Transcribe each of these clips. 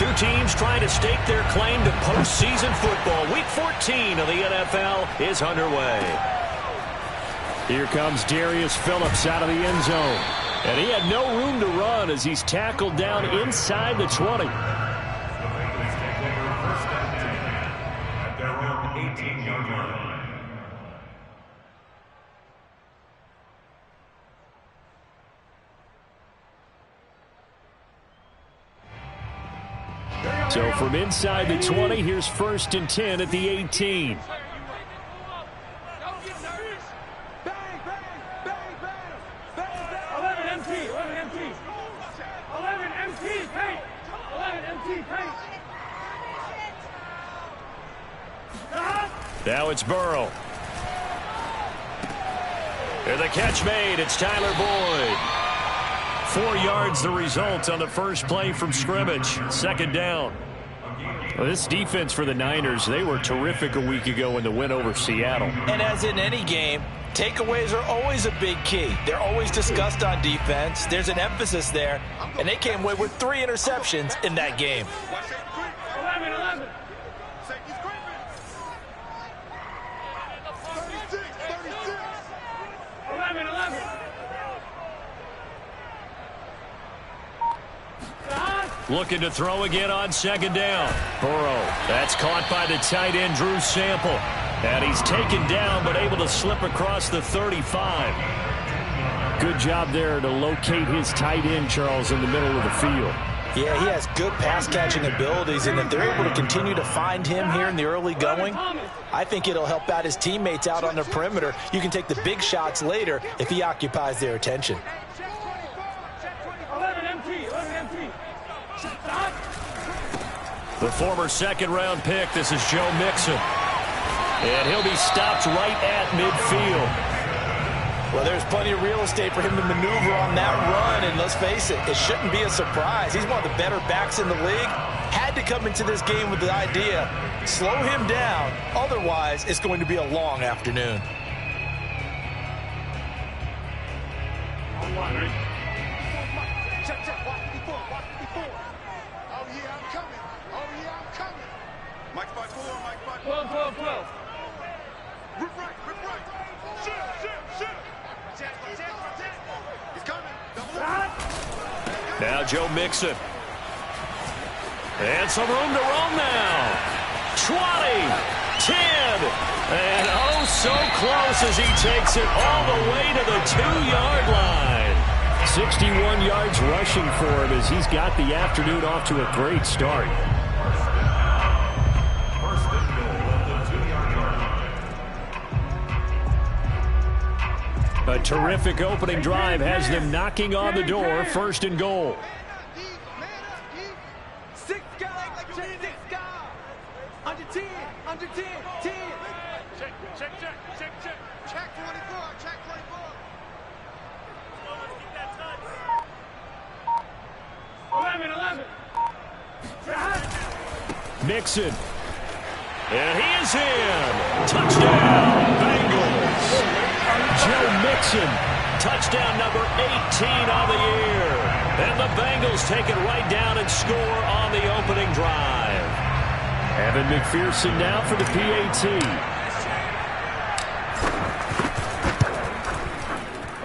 Two teams trying to stake their claim to postseason football. Week 14 of the NFL is underway. Here comes Darius Phillips out of the end zone. And he had no room to run as he's tackled down inside the 20. So from inside the 20, here's 1st and 10 at the 18. Now it's Burrow. And the catch made. It's Tyler Boyd. 4 yards the result on the first play from scrimmage. 2nd down. Well, this defense for the Niners, they were terrific a week ago in the win over Seattle. And as in any game, takeaways are always a big key. They're always discussed on defense. There's an emphasis there, and they came away with 3 interceptions in that game. 11. Looking to throw again on 2nd down. Burrow. That's caught by the tight end, Drew Sample. And he's taken down, but able to slip across the 35. Good job there to locate his tight end, Charles, in the middle of the field. Yeah, he has good pass-catching abilities, and if they're able to continue to find him here in the early going, I think it'll help out his teammates out on the perimeter. You can take the big shots later if he occupies their attention. The former 2nd-round pick, this is Joe Mixon. And he'll be stopped right at midfield. Well, there's plenty of real estate for him to maneuver on that run, and let's face it, it shouldn't be a surprise. He's one of the better backs in the league. Had to come into this game with the idea, slow him down, otherwise it's going to be a long afternoon. Now Joe Mixon. And some room to roam now. 20, 10, and oh so close as he takes it all the way to the 2-yard line. 61 yards rushing for him as he's got the afternoon off to a great start. A terrific opening drive has them knocking on the door. 1st and goal. Under 10. Check 24. Check 24. 11. Nixon. And he is in. Touchdown, Bengals. Joe Mixon. Touchdown number 18 on the year. And the Bengals take it right down and score on the opening drive. Evan McPherson now for the PAT.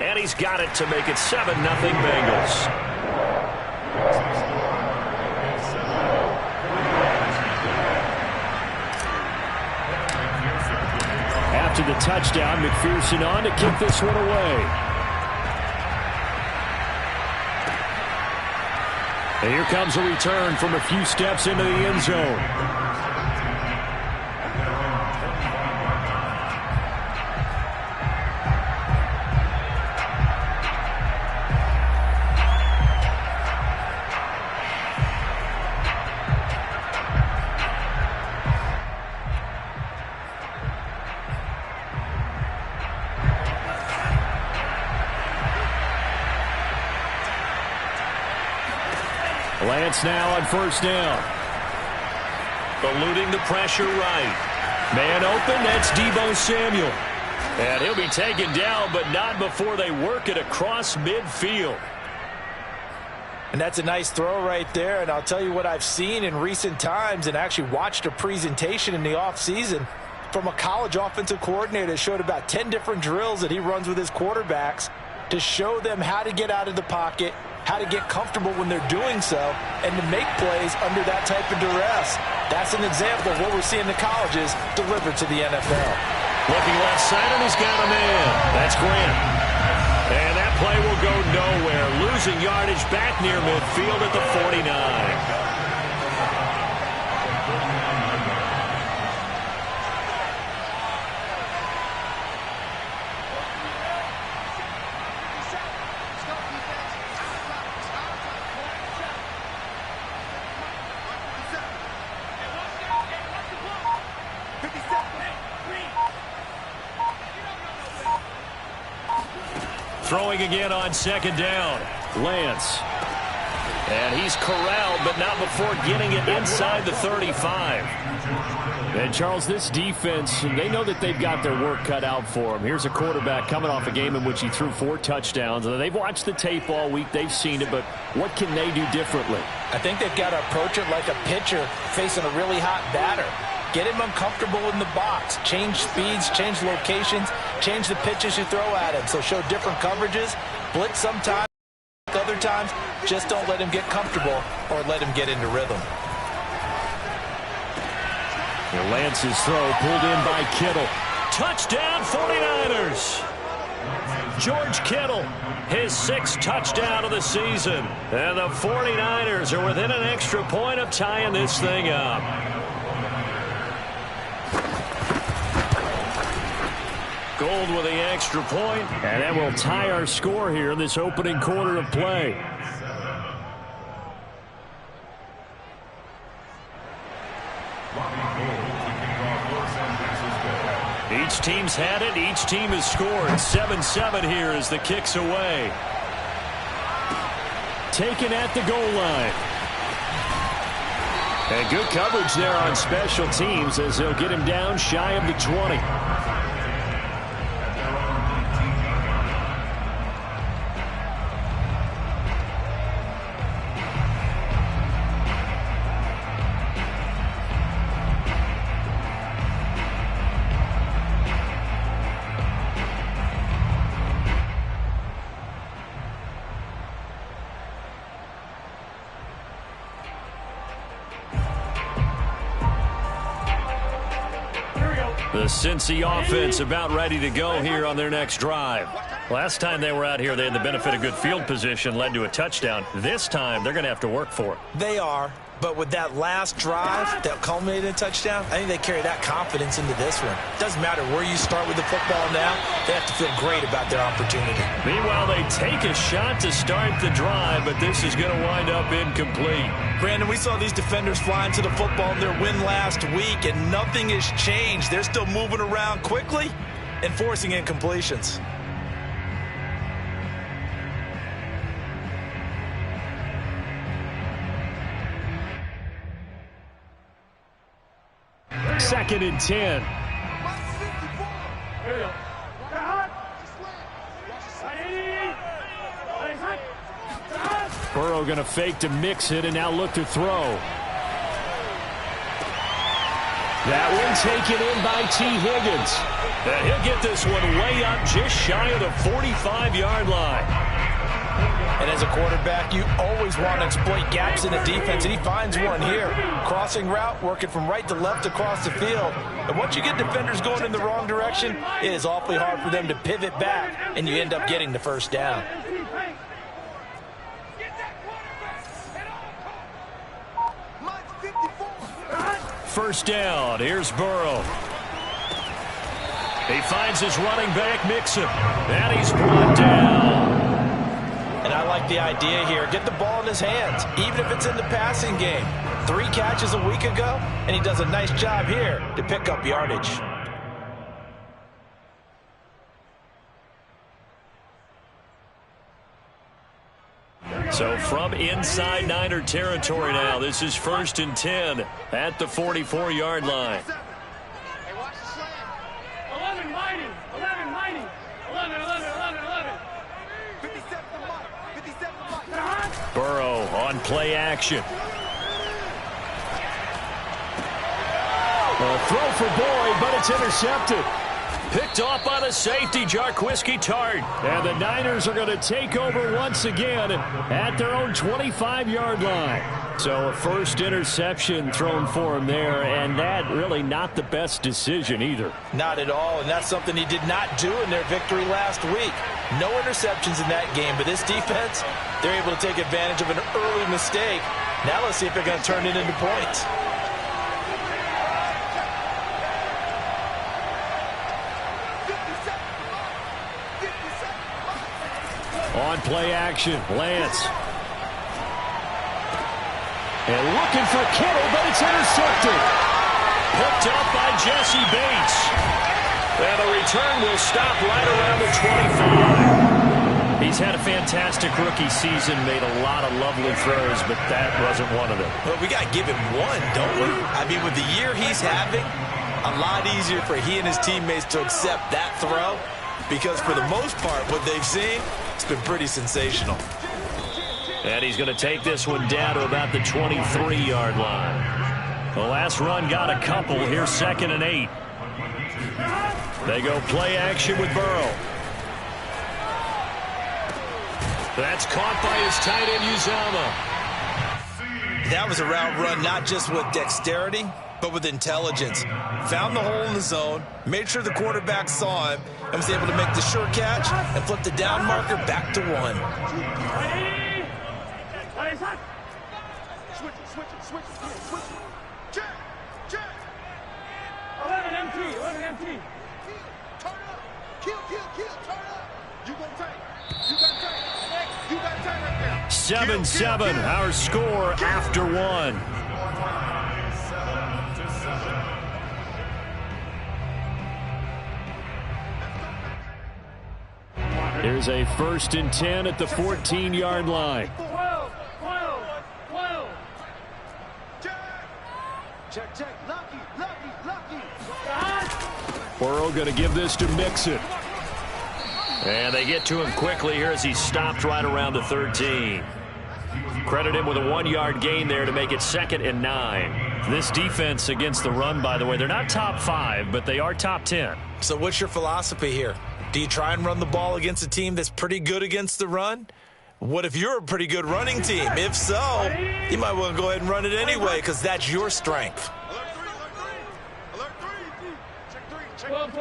And he's got it to make it 7-0 Bengals. After the touchdown, McPherson on to kick this one away. And here comes a return from a few steps into the end zone. Lance now on 1st down. Eluding the pressure right. Man open, that's Deebo Samuel. And he'll be taken down, but not before they work it across midfield. And that's a nice throw right there. And I'll tell you what I've seen in recent times and actually watched a presentation in the offseason from a college offensive coordinator that showed about 10 different drills that he runs with his quarterbacks to show them how to get out of the pocket, how to get comfortable when they're doing so, and to make plays under that type of duress. That's an example of what we're seeing the colleges deliver to the NFL. Looking left side, and he's got a man. That's Grant. And that play will go nowhere. Losing yardage back near midfield at the 49. Throwing again on second down. Lance. And he's corralled, but not before getting it inside the 35. And, Charles, this defense, they know that they've got their work cut out for them. Here's a quarterback coming off a game in which he threw 4 touchdowns. They've watched the tape all week. They've seen it, but what can they do differently? I think they've got to approach it like a pitcher facing a really hot batter. Get him uncomfortable in the box. Change speeds, change locations, change the pitches you throw at him. So show different coverages, blitz sometimes, other times, just don't let him get comfortable or let him get into rhythm. Lance's throw pulled in by Kittle. Touchdown 49ers. George Kittle, his 6th touchdown of the season. And the 49ers are within an extra point of tying this thing up. Gold with the extra point, and that will tie our score here in this opening quarter of play. Each team's had it. Each team has scored. 7-7 here as the kick's away. Taken at the goal line. And good coverage there on special teams as they'll get him down shy of the 20. The Cincy offense about ready to go here on their next drive. Last time they were out here, they had the benefit of good field position, led to a touchdown. This time, they're going to have to work for it. They are, but with that last drive that culminated in a touchdown, I think they carry that confidence into this one. Doesn't matter where you start with the football now, they have to feel great about their opportunity. Meanwhile, they take a shot to start the drive, but this is going to wind up incomplete. Brandon, we saw these defenders flying to the football in their win last week, and nothing has changed. They're still moving around quickly and forcing incompletions. Second and 10. Burrow going to fake to mix it and now look to throw. That one taken in by T. Higgins. And he'll get this one way up just shy of the 45-yard line. And as a quarterback, you always want to exploit gaps in the defense, and he finds one here. Crossing route, working from right to left across the field. And once you get defenders going in the wrong direction, it is awfully hard for them to pivot back, and you end up getting the first down. First down, here's Burrow. He finds his running back, Mixon, and he's brought down. And I like the idea here. Get the ball in his hands, even if it's in the passing game. 3 catches a week ago, and he does a nice job here to pick up yardage. So from inside Niner territory now, this is 1st and 10 at the 44-yard line. Hey, watch the slant. 11 mighty. 11 mighty. 11. 57 to Mike. 57 to Mike. Burrow On play action. A throw for Boyd, but it's intercepted. Picked off by the safety, Jaquiski Tartt. And the Niners are going to take over once again at their own 25-yard line. So a first interception thrown for him there, and that really not the best decision either. Not at all, and that's something he did not do in their victory last week. No interceptions in that game, but this defense, they're able to take advantage of an early mistake. Now let's see if they're going to turn it into points. On play action, Lance. And looking for Kittle, but it's intercepted. Picked up by Jesse Bates. And the return will stop right around the 25. He's had a fantastic rookie season, made a lot of lovely throws, but that wasn't one of them. Well, we got to give him one, don't we? I mean, with the year he's having, a lot easier for he and his teammates to accept that throw, because for the most part, what they've seen, it's been pretty sensational. And he's going to take this one down to about the 23-yard line. The last run got a couple. Here's 2nd and 8. They go play action with Burrow. That's caught by his tight end, Uzomah. That was a route run not just with dexterity, but with intelligence. Found the hole in the zone, made sure the quarterback saw him, and was able to make the sure catch and flip the down marker back to 1. Switch. Check. 11 empty. Turn up. Kill. Turn up. You got time right there. 7-7, our score after 1. Here's a 1st and 10 at the 14-yard line. 12. Check. Lucky. Burrow going to give this to Mixon. And they get to him quickly here as he stopped right around the 13. Credit him with a 1-yard gain there to make it 2nd and 9. This defense against the run, by the way, they're not top 5, but they are top 10. So what's your philosophy here? Do you try and run the ball against a team that's pretty good against the run? What if you're a pretty good running team? If so, you might want to go ahead and run it anyway because that's your strength. Alert 3. 12.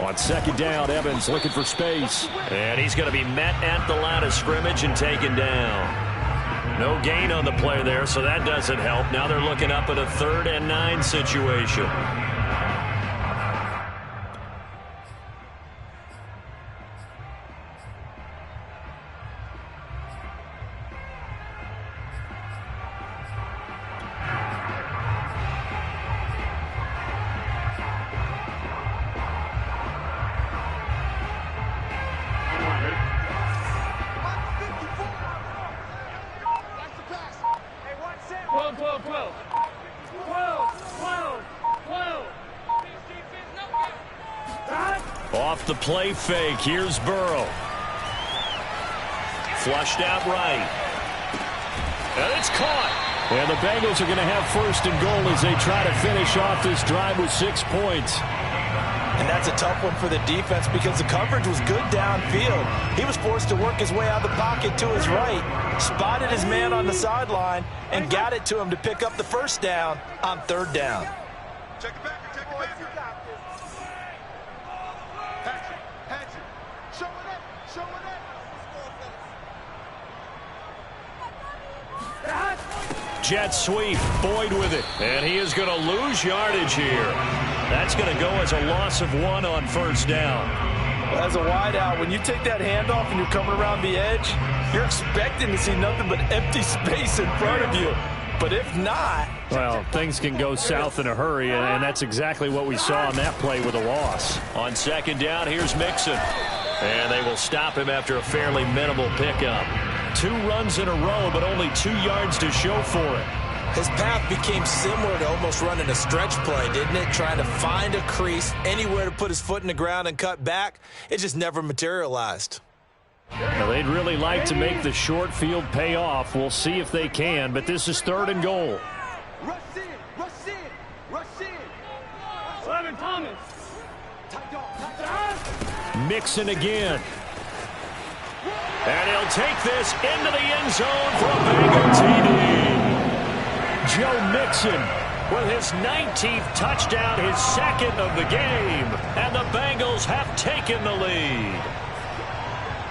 On 2nd down, Evans looking for space. And he's going to be met at the line of scrimmage and taken down. No gain on the play there, so that doesn't help. Now they're looking up at a 3rd and 9 situation. Off the play fake, here's Burrow. Flushed out right. And it's caught. And the Bengals are going to have 1st and goal as they try to finish off this drive with 6 points. And that's a tough one for the defense because the coverage was good downfield. He was forced to work his way out of the pocket to his right, spotted his man on the sideline, and got it to him to pick up the 1st down on 3rd down. Check it back. Hatchet. Showing up. Jet sweep, Boyd with it. And he is going to lose yardage here. That's going to go as a loss of 1 on 1st down. Well, as a wideout, when you take that handoff and you're coming around the edge, you're expecting to see nothing but empty space in front of you. But if not... Well, things can go south in a hurry, and that's exactly what we saw on that play with a loss. On 2nd down, here's Mixon. And they will stop him after a fairly minimal pickup. 2 runs in a row, but only 2 yards to show for it. His path became similar to almost running a stretch play, didn't it? Trying to find a crease, anywhere to put his foot in the ground and cut back. It just never materialized. Now, they'd really like to make the short field pay off. We'll see if they can, but this is 3rd and goal. Rush in, rush in, rush in. 11 Thomas. Mixon again. And he'll take this into the end zone for a Bengal TD. Joe Mixon with his 19th touchdown, his 2nd of the game. And the Bengals have taken the lead.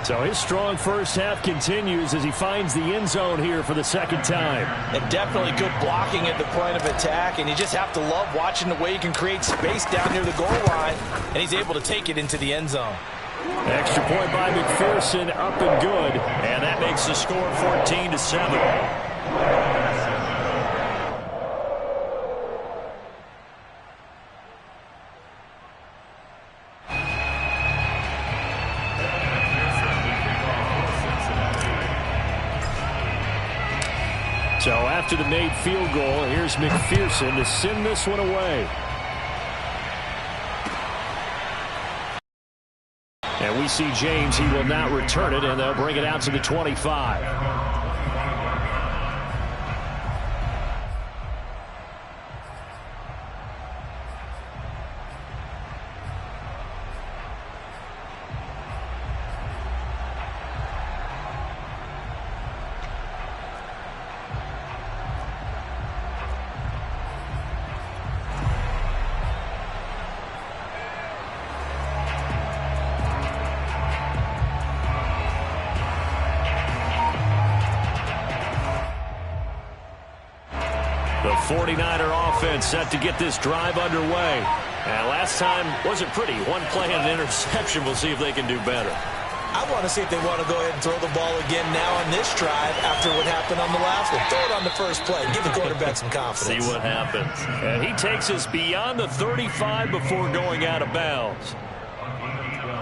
So his strong first half continues as he finds the end zone here for the 2nd time. And definitely good blocking at the point of attack, and you just have to love watching the way he can create space down near the goal line, and he's able to take it into the end zone. Extra point by McPherson, up and good, and that makes the score 14-7. So after the made field goal, here's McPherson to send this one away. And we see James. He will not return it, and they'll bring it out to the 25. The 49er offense set to get this drive underway. And last time wasn't pretty. One play and an interception. We'll see if they can do better. I want to see if they want to go ahead and throw the ball again now on this drive after what happened on the last one. Throw it on the first play. Give the quarterback some confidence. See what happens. And he takes us beyond the 35 before going out of bounds.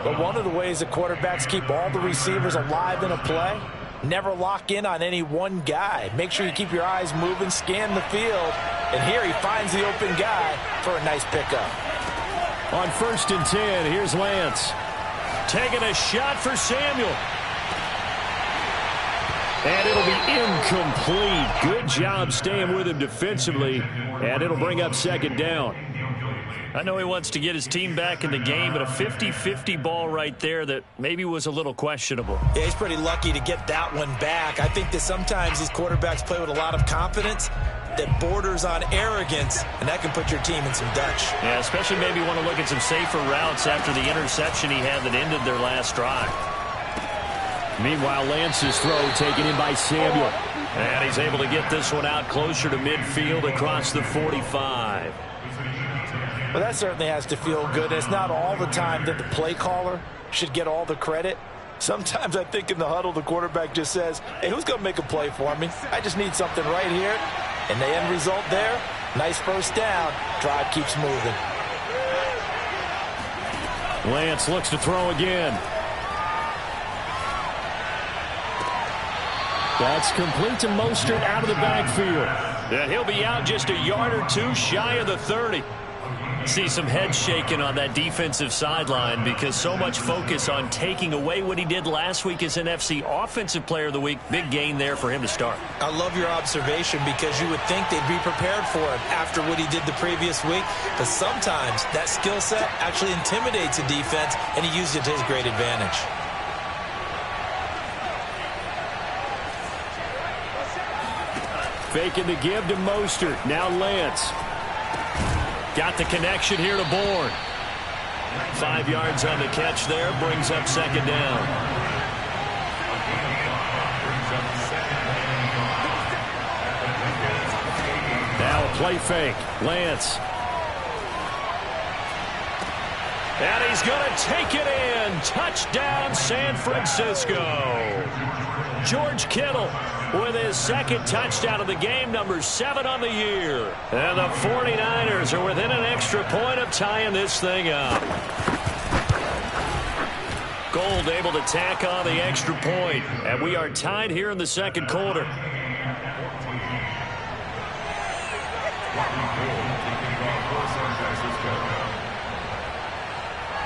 But one of the ways that quarterbacks keep all the receivers alive in a play, never lock in on any one guy. Make sure you keep your eyes moving, scan the field. And here he finds the open guy for a nice pickup. On 1st and 10, here's Lance. Taking a shot for Samuel. And it'll be incomplete. Good job staying with him defensively. And it'll bring up 2nd down. I know he wants to get his team back in the game, but a 50-50 ball right there that maybe was a little questionable. Yeah, he's pretty lucky to get that one back. I think that sometimes these quarterbacks play with a lot of confidence that borders on arrogance, and that can put your team in some Dutch. Yeah, especially maybe want to look at some safer routes after the interception he had that ended their last drive. Meanwhile, Lance's throw taken in by Samuel. And he's able to get this one out closer to midfield across the 45. Well, that certainly has to feel good. It's not all the time that the play caller should get all the credit. Sometimes I think in the huddle, the quarterback just says, hey, who's going to make a play for me? I just need something right here. And the end result there, nice first down. Drive keeps moving. Lance looks to throw again. That's complete to Mostert out of the backfield. And he'll be out just a yard or two shy of the 30. See some head shaking on that defensive sideline because so much focus on taking away what he did last week as NFC Offensive Player of the Week. Big gain there for him to start. I love your observation because you would think they'd be prepared for him after what he did the previous week. But sometimes that skill set actually intimidates a defense, and he used it to his great advantage. Faking the give to Mostert. Now Lance. Got the connection here to Bourne. 5 yards on the catch there. Brings up 2nd down. Now a play fake. Lance. And he's going to take it in. Touchdown, San Francisco. George Kittle with his 2nd touchdown of the game, number 7 on the year. And the 49ers are within an extra point of tying this thing up. Gold able to tack on the extra point. And we are tied here in the 2nd quarter.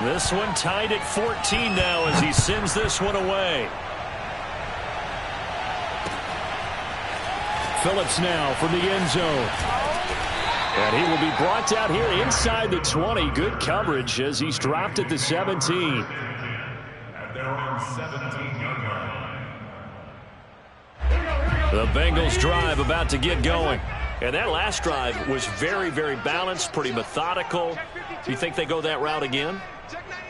This one tied at 14 now as he sends this one away. Phillips now from the end zone. And he will be brought down here inside the 20. Good coverage as he's dropped at the 17. The Bengals drive about to get going. And that last drive was very, very balanced, pretty methodical. Do you think they go that route again?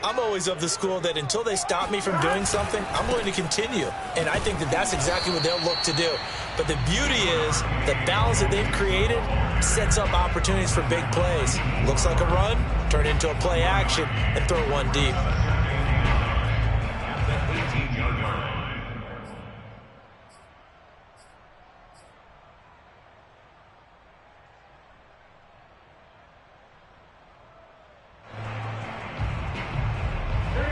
I'm always of the school that until they stop me from doing something, I'm going to continue. And I think that that's exactly what they'll look to do. But the beauty is the balance that they've created sets up opportunities for big plays. Looks like a run, turn it into a play action, and throw one deep.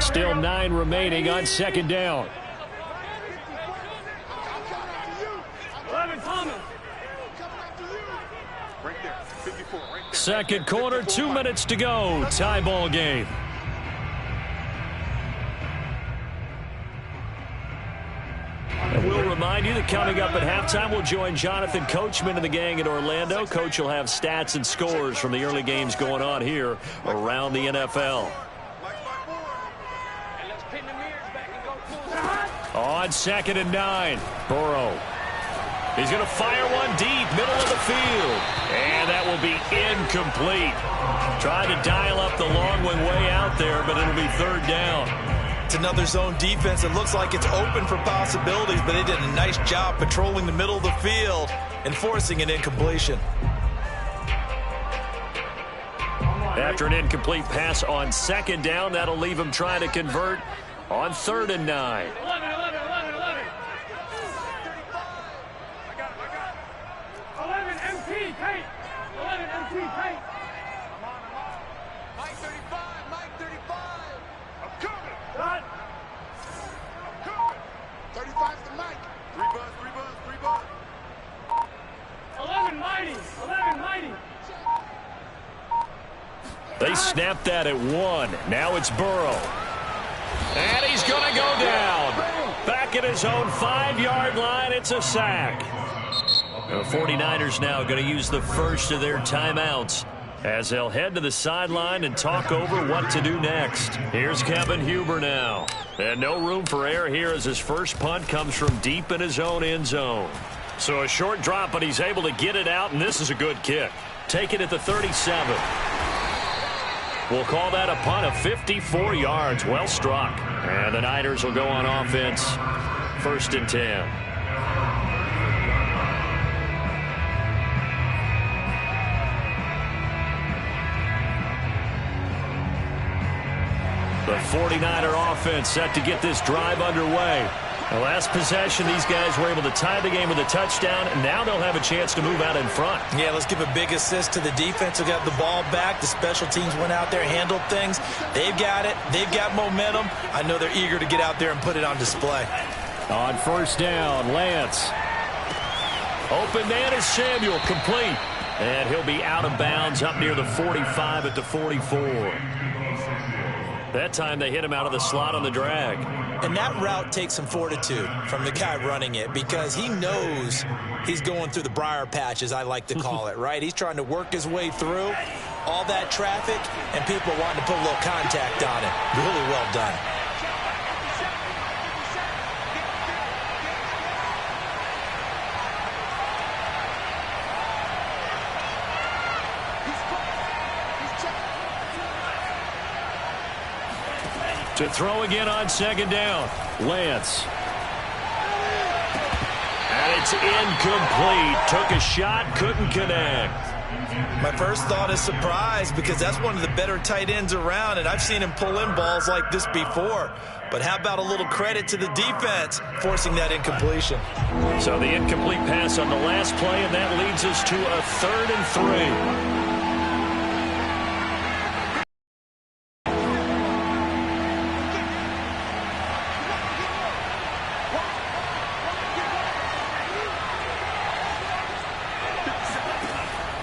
Still 9 remaining on second down. Second quarter, 2 minutes to go. Tie ball game. And we'll remind you that coming up at halftime, we'll join Jonathan Coachman and the gang in Orlando. Coach will have stats and scores from the early games going on here around the NFL. On 2nd and 9, Burrow. He's going to fire one deep, middle of the field. And that will be incomplete. Trying to dial up the long one way out there, but it'll be 3rd down. It's another zone defense. It looks like it's open for possibilities, but they did a nice job patrolling the middle of the field and forcing an incompletion. After an incomplete pass on 2nd down, that'll leave him trying to convert on 3rd and 9. 11 MP, Kate. 11 MP, Kate. Mike 35, Mike 35. I'm coming. What? I'm coming. 35's the Mike. 3 buzz, 3 buzz, 3 buzz. 11 mighty, 11 mighty. They snapped that at 1. Now it's Burrow. And he's going to go down. Back at his own 5-yard line. It's a sack. The 49ers now going to use the first of their timeouts as they'll head to the sideline and talk over what to do next. Here's Kevin Huber now. And no room for error here as his first punt comes from deep in his own end zone. So a short drop, but he's able to get it out, and this is a good kick. Take it at the 37. We'll call that a punt of 54 yards. Well struck. And the Niners will go on offense. 1st and 10. The 49er offense set to get this drive underway. The last possession, these guys were able to tie the game with a touchdown, and now they'll have a chance to move out in front. Yeah, let's give a big assist to the defense who got the ball back. The special teams went out there, handled things. They've got it. They've got momentum. I know they're eager to get out there and put it on display. On 1st down, Lance. Open man is Samuel, complete. And he'll be out of bounds up near the 45 at the 44. That time they hit him out of the slot on the drag. And that route takes some fortitude from the guy running it because he knows he's going through the briar patch, as I like to call it, right? He's trying to work his way through all that traffic, and people wanting to put a little contact on it. Really well done. To throw again on 2nd down, Lance. And it's incomplete. Took a shot, couldn't connect. My first thought is surprise because that's one of the better tight ends around, and I've seen him pull in balls like this before. But how about a little credit to the defense forcing that incompletion? So the incomplete pass on the last play, and that leads us to a 3rd and 3.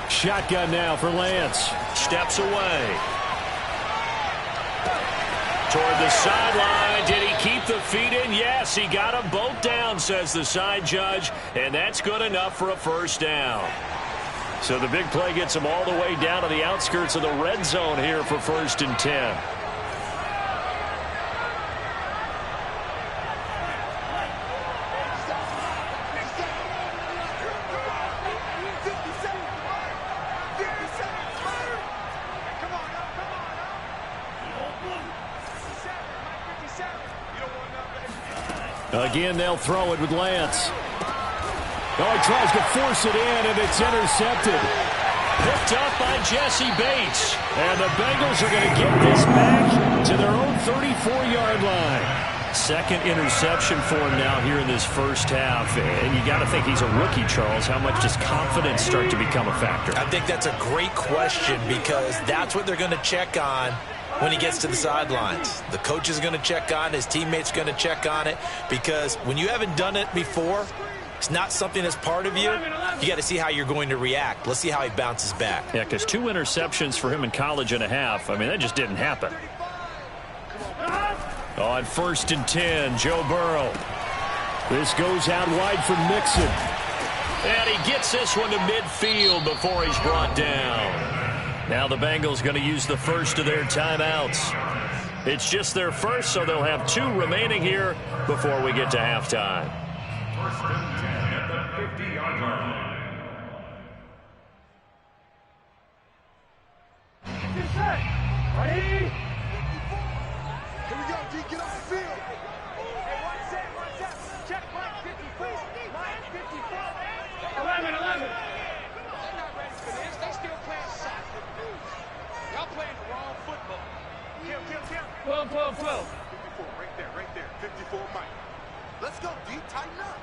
Shotgun now for Lance. Steps away. Toward the sideline. Did he keep get the feet in? Yes, he got them both down, says the side judge, and that's good enough for a first down. So the big play gets them all the way down to the outskirts of the red zone here for 1st and 10. Again, they'll throw it with Lance. Oh, he tries to force it in, and it's intercepted. Picked up by Jesse Bates. And the Bengals are going to get this back to their own 34-yard line. Second interception for him now here in this first half. And you got to think he's a rookie, Charles. How much does confidence start to become a factor? I think that's a great question because that's what they're going to check on when he gets to the sidelines. The coach is going to check on it. His teammates are going to check on it because when you haven't done it before, it's not something that's part of you. You got to see how you're going to react. Let's see how he bounces back. Yeah, because 2 interceptions for him in college and a half. I mean, that just didn't happen. On 1st and 10, Joe Burrow. This goes out wide for Mixon. And he gets this one to midfield before he's brought down. Now the Bengals going to use the first of their timeouts. It's just their first, so they'll have 2 remaining here before we get to halftime. 1st and 10 at the 50-yard line. Ready? Here we go, D. Get off the field. Hey, one set. Check Mike 54. Mike 54. 11. They're not ready for this. They still playing soccer. Y'all playing the wrong football. Kill. 12. 54, right there. 54, Mike. Let's go, D. Tighten up.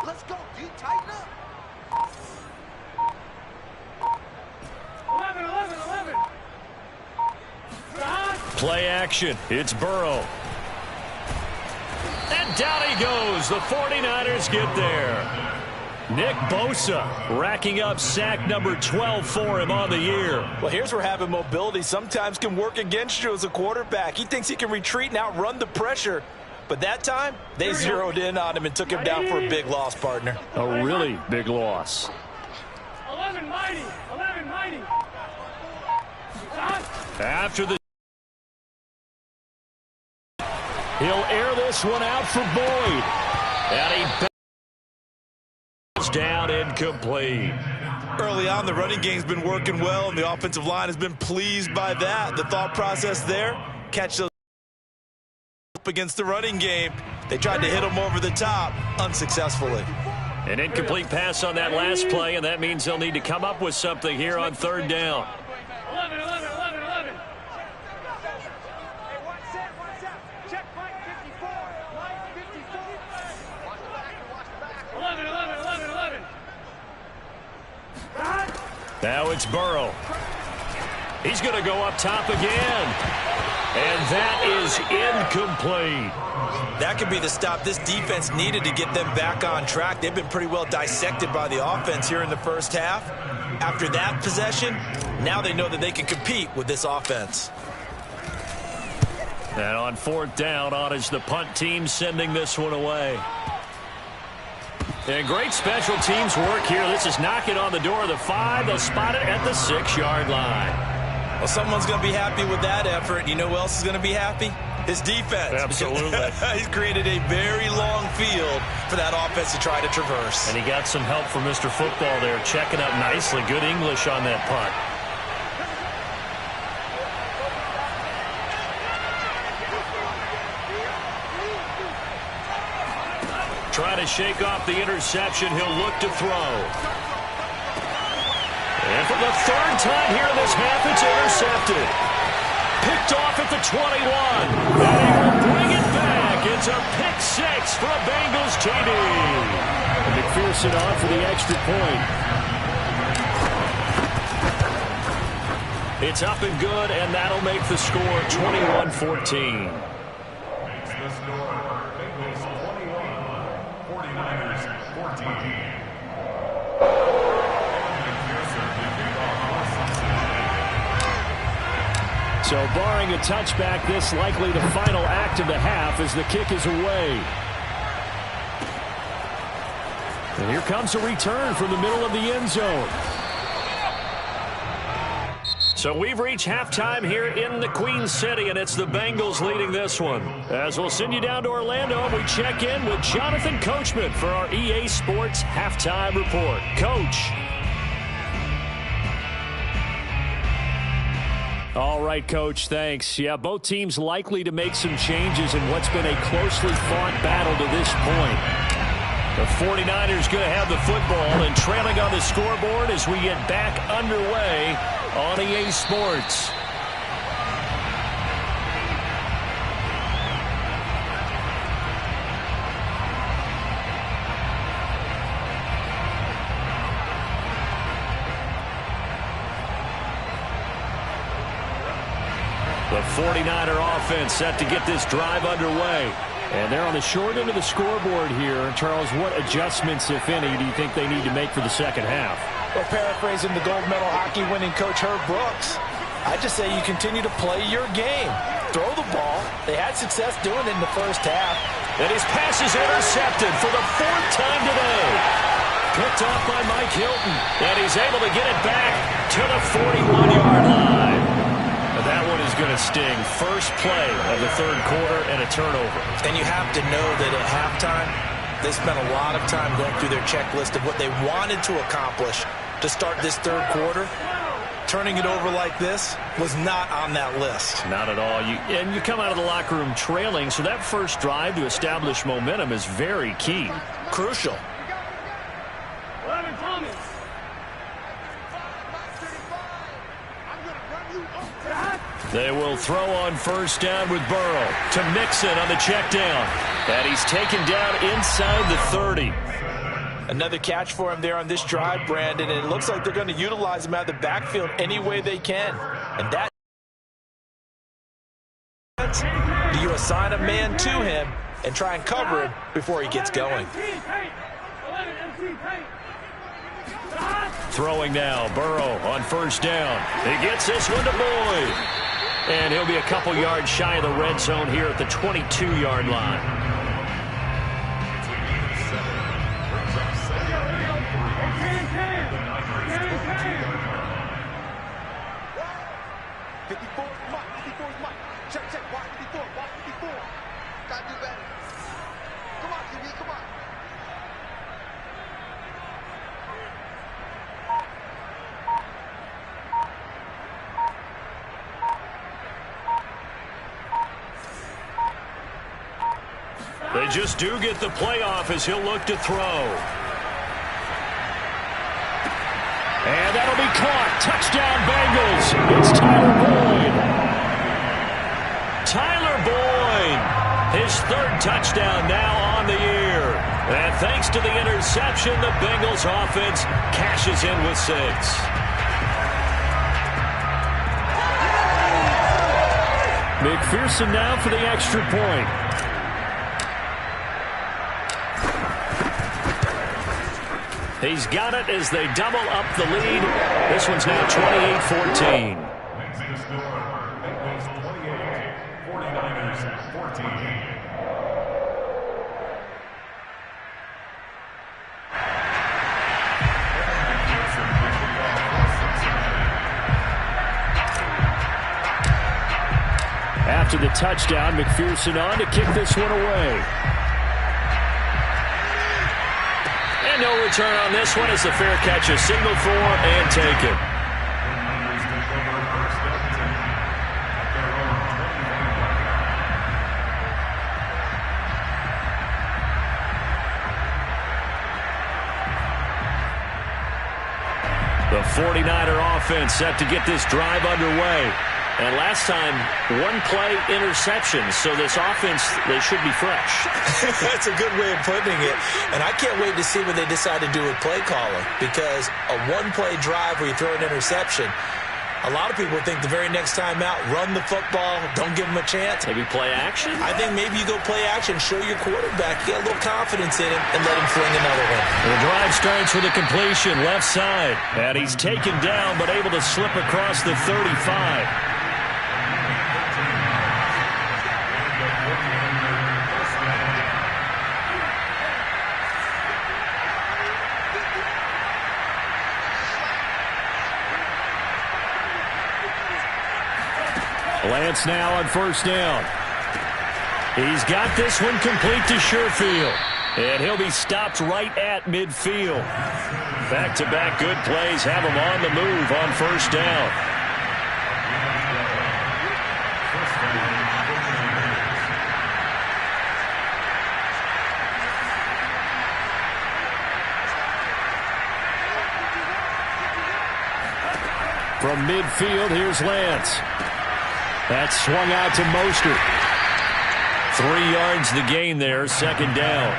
Let's go, D. Tighten up. 11. Play action. It's Burrow. And down he goes. The 49ers get there. Nick Bosa racking up sack number 12 for him on the year. Well, here's where having mobility sometimes can work against you as a quarterback. He thinks he can retreat and outrun the pressure. But that time, they zeroed in on him and took him down for a big loss, partner. A really big loss. 11 mighty. After the he'll air this one out for Boyd. And he down incomplete. Early on, the running game's been working well, and the offensive line has been pleased by that. The thought process there, catch those up against the running game. They tried to hit him over the top, unsuccessfully. An incomplete pass on that last play, and that means they'll need to come up with something here on 3rd down. 11. Hey, one set. Check Mike 54. Mike 54. Watch the back. 11. Now it's Burrow. He's going to go up top again. And that is incomplete. That could be the stop this defense needed to get them back on track. They've been pretty well dissected by the offense here in the first half. After that possession, now they know that they can compete with this offense. And on 4th down, on is the punt team sending this one away. And great special teams work here. This is knocking on the door of the 5. They'll spot it at the 6-yard line. Well, someone's going to be happy with that effort. You know who else is going to be happy? His defense. Absolutely. He's created a very long field for that offense to try to traverse. And he got some help from Mr. Football there, checking up nicely. Good English on that punt. Trying to shake off the interception. He'll look to throw. And for the 3rd time here in this half, it's intercepted. Picked off at the 21. And he will bring it back. It's a pick 6 for a Bengals TD. And McPherson on for the extra point. It's up and good, and that'll make the score 21-14. Makes the score Bengals 21, 49ers 14. So barring a touchback, this likely the final act of the half as the kick is away. And here comes a return from the middle of the end zone. So we've reached halftime here in the Queen City, and it's the Bengals leading this one. As we'll send you down to Orlando, and we check in with Jonathan Coachman for our EA Sports Halftime Report. Coach. All right, Coach, thanks. Yeah, both teams likely to make some changes in what's been a closely fought battle to this point. The 49ers going to have the football and trailing on the scoreboard as we get back underway on EA Sports. The 49er offense set to get this drive underway. And they're on the short end of the scoreboard here. Charles, what adjustments, if any, do you think they need to make for the second half? Well, paraphrasing the gold medal hockey winning coach Herb Brooks, I just say you continue to play your game. Throw the ball. They had success doing it in the first half. And his pass is intercepted for the fourth time today. Picked off by Mike Hilton. And he's able to get it back to the 41-yard line. That one is going to sting. First play of the third quarter and a turnover. And you have to know that at halftime, they spent a lot of time going through their checklist of what they wanted to accomplish to start this third quarter. Turning it over like this was not on that list. Not at all. And you come out of the locker room trailing, so that first drive to establish momentum is very key. Crucial. They will throw on first down with Burrow to Mixon on the check down. And he's taken down inside the 30. Another catch for him there on this drive, Brandon, and it looks like they're going to utilize him out of the backfield any way they can. And that, do you assign a man to him and try and cover him before he gets going? Throwing now, Burrow on first down. He gets this one to Boyd. And he'll be a couple yards shy of the red zone here at the 22-yard line. They just do get the playoff as he'll look to throw. And that'll be caught. Touchdown, Bengals. It's Tyler Boyd. Tyler Boyd. His third touchdown now on the year. And thanks to the interception, the Bengals offense cashes in with 6. McPherson now for the extra point. He's got it as they double up the lead. This one's now 28-14. After the touchdown, McPherson on to kick this one away. No return on this one as the fair catch is signaled for and taken. The 49er offense set to get this drive underway. And last time, one-play interception, so this offense, they should be fresh. That's a good way of putting it. And I can't wait to see what they decide to do with play calling, because a one-play drive where you throw an interception, a lot of people think the very next time out, run the football, don't give them a chance. Maybe play action? I think maybe you go play action, show your quarterback, get a little confidence in him, and let him fling another one. The drive starts with a completion, left side. And he's taken down, but able to slip across the 35. Lance now on first down. He's got this one complete to Sherfield. And he'll be stopped right at midfield. Back-to-back good plays have him on the move on first down. From midfield, here's Lance. That's swung out to Mostert. 3 yards the gain there, second down.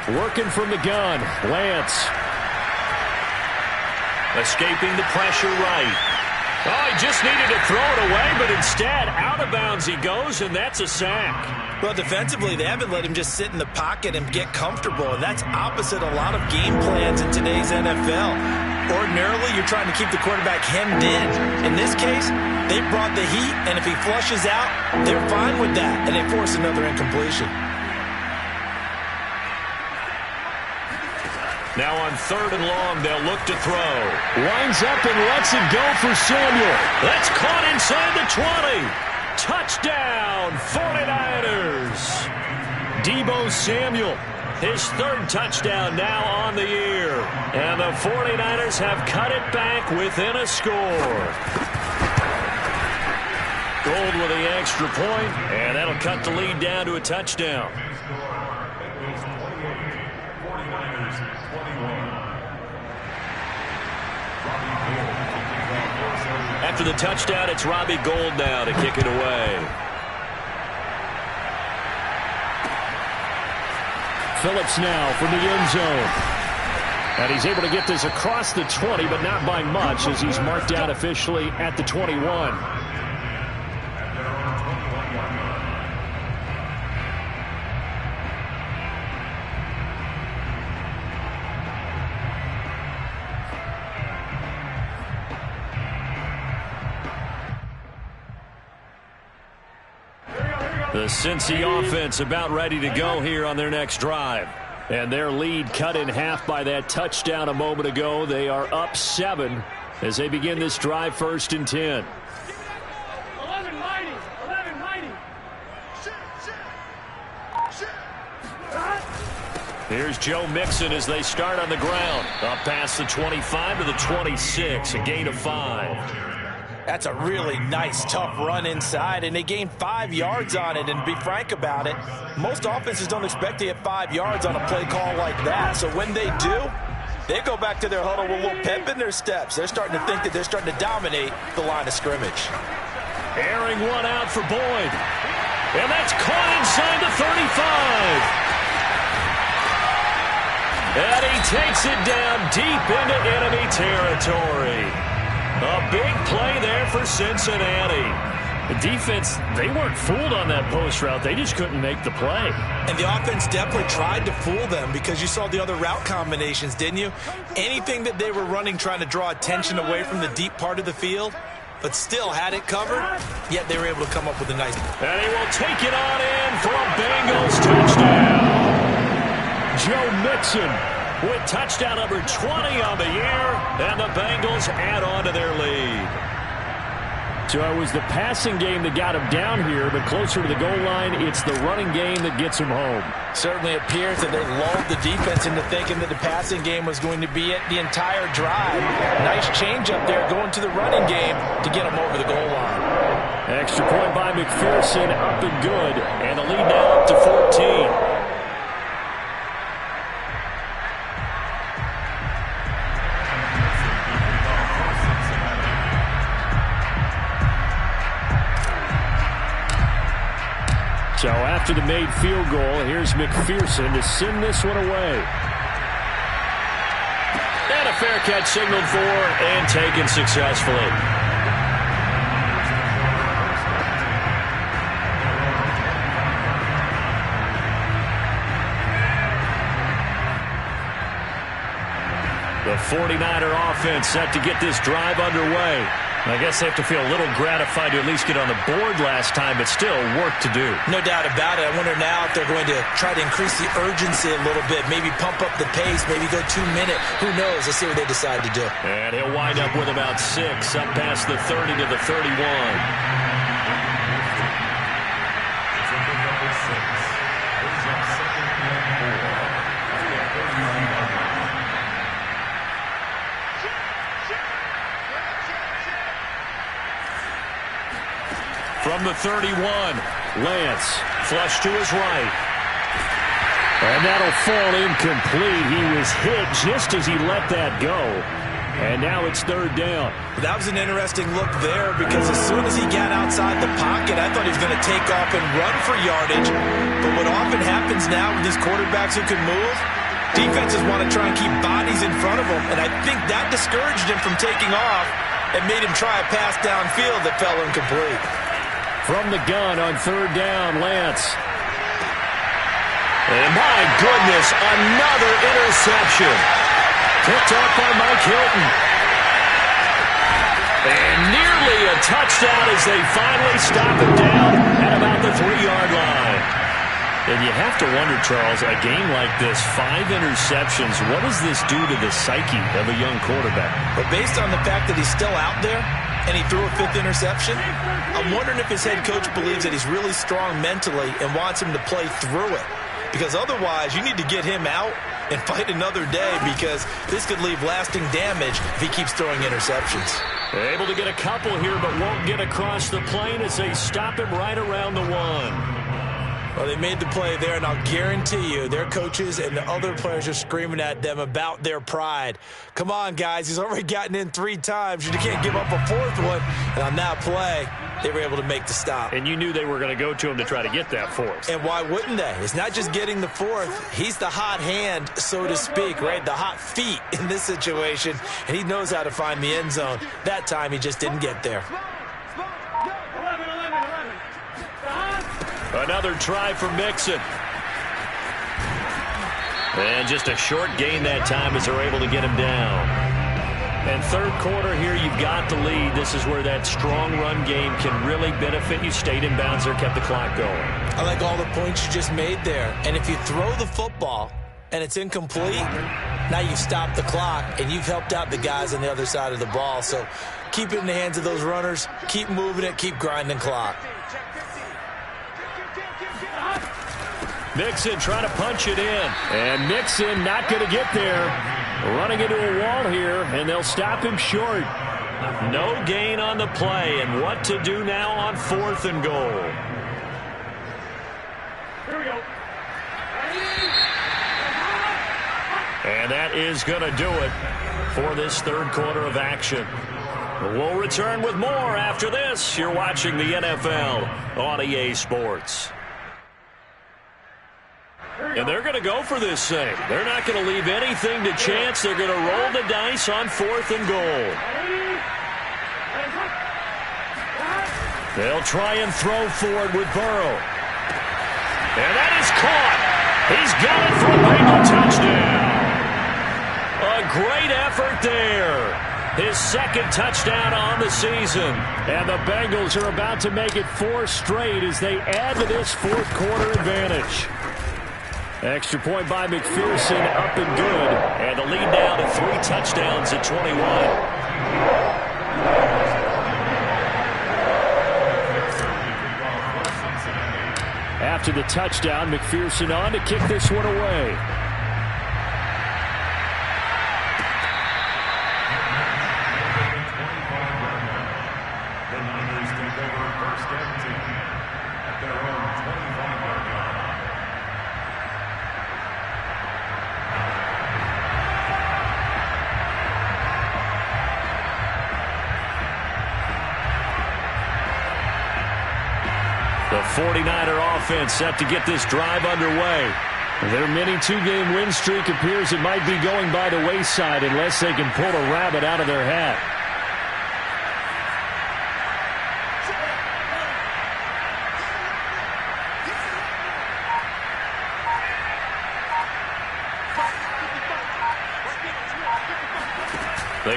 Working from the gun, Lance. Escaping the pressure right. Oh, he just needed to throw it away, but instead, out of bounds he goes, and that's a sack. Well, defensively, they haven't let him just sit in the pocket and get comfortable, and that's opposite a lot of game plans in today's NFL. Ordinarily, you're trying to keep the quarterback hemmed in. In this case, they brought the heat, and if he flushes out, they're fine with that, and they force another incompletion. Now on third and long, they'll look to throw. Winds up and lets it go for Samuel. That's caught inside the 20. Touchdown, 49ers. Deebo Samuel, his third touchdown now on the year. And the 49ers have cut it back within a score. Gold with the extra point, and that'll cut the lead down to a touchdown. After the touchdown, it's Robbie Gould now to kick it away. Phillips now from the end zone. And he's able to get this across the 20, but not by much, as he's marked out officially at the 21. The Cincy offense about ready to go here on their next drive. And their lead cut in half by that touchdown a moment ago. They are up 7 as they begin this drive, 1st and 10. 11 mighty. Here's Joe Mixon as they start on the ground. Up past the 25 to the 26, a gain of 5. That's a really nice, tough run inside, and they gained 5 yards on it. And to be frank about it, most offenses don't expect to get 5 yards on a play call like that. So when they do, they go back to their huddle with a little pep in their steps. They're starting to think that they're starting to dominate the line of scrimmage. Airing one out for Boyd. And that's caught inside the 35. And he takes it down deep into enemy territory. A big play there for Cincinnati. The defense, they weren't fooled on that post route. They just couldn't make the play. And the offense definitely tried to fool them because you saw the other route combinations, didn't you? Anything that they were running trying to draw attention away from the deep part of the field, but still had it covered, yet they were able to come up with a nice... And he will take it on in for a Bengals touchdown. Joe Mixon with touchdown number 20 on the year, and the Bengals add on to their lead. So it was the passing game that got him down here, but closer to the goal line, it's the running game that gets him home. Certainly appears that they lulled the defense into thinking that the passing game was going to be it the entire drive. Nice change up there going to the running game to get them over the goal line. Extra point by McPherson, up and good, and the lead now up to 14. So after the made field goal, here's McPherson to send this one away. And a fair catch signaled for and taken successfully. The 49er offense set to get this drive underway. I guess they have to feel a little gratified to at least get on the board last time, but still work to do. No doubt about it. I wonder now if they're going to try to increase the urgency a little bit, maybe pump up the pace, maybe go 2 minute. Who knows? Let's see what they decide to do. And he'll wind up with about 6 up past the 30 to the 31. From the 31, Lance, flush to his right. And that'll fall incomplete. He was hit just as he let that go. And now it's 3rd down. That was an interesting look there because as soon as he got outside the pocket, I thought he was going to take off and run for yardage. But what often happens now with these quarterbacks who can move, defenses want to try and keep bodies in front of them. And I think that discouraged him from taking off and made him try a pass downfield that fell incomplete. From the gun on 3rd down, Lance. And my goodness, another interception. Picked up by Mike Hilton. And nearly a touchdown as they finally stop him down at about the 3-yard line. And you have to wonder, Charles, a game like this, 5 interceptions, what does this do to the psyche of a young quarterback? But based on the fact that he's still out there, and he threw a 5th interception, I'm wondering if his head coach believes that he's really strong mentally and wants him to play through it. Because otherwise, you need to get him out and fight another day because this could leave lasting damage if he keeps throwing interceptions. Able to get a couple here, but won't get across the plane as they stop him right around the 1. Well, they made the play there, and I'll guarantee you their coaches and the other players are screaming at them about their pride. Come on, guys. He's already gotten in 3 times. You can't give up a 4th one. And on that play, they were able to make the stop. And you knew they were going to go to him to try to get that 4th. And why wouldn't they? It's not just getting the 4th. He's the hot hand, so to speak, right? The hot feet in this situation. And he knows how to find the end zone. That time, he just didn't get there. Another try for Mixon. And just a short gain that time as they're able to get him down. And 3rd quarter here, you've got the lead. This is where that strong run game can really benefit you. Stayed in bounds there, kept the clock going. I like all the points you just made there. And if you throw the football and it's incomplete, now you've stopped the clock and you've helped out the guys on the other side of the ball. So keep it in the hands of those runners. Keep moving it. Keep grinding clock. Mixon trying to punch it in. And Mixon not going to get there. Running into a wall here, and they'll stop him short. No gain on the play, and what to do now on 4th and goal. Here we go. And that is going to do it for this 3rd quarter of action. We'll return with more after this. You're watching the NFL on EA Sports. And they're going to go for this thing. They're not going to leave anything to chance. They're going to roll the dice on 4th and goal. They'll try and throw forward with Burrow. And that is caught. He's got it for a Bengal touchdown. A great effort there. His 2nd touchdown on the season. And the Bengals are about to make it 4 straight as they add to this 4th quarter advantage. Extra point by McPherson, up and good. And the lead down to 3 touchdowns at 21. After the touchdown, McPherson on to kick this one away. The Niners take over 1st and 10 at their own 25-yard line. The 49er offense set to get this drive underway. Their mini 2-game win streak appears it might be going by the wayside unless they can pull a rabbit out of their hat.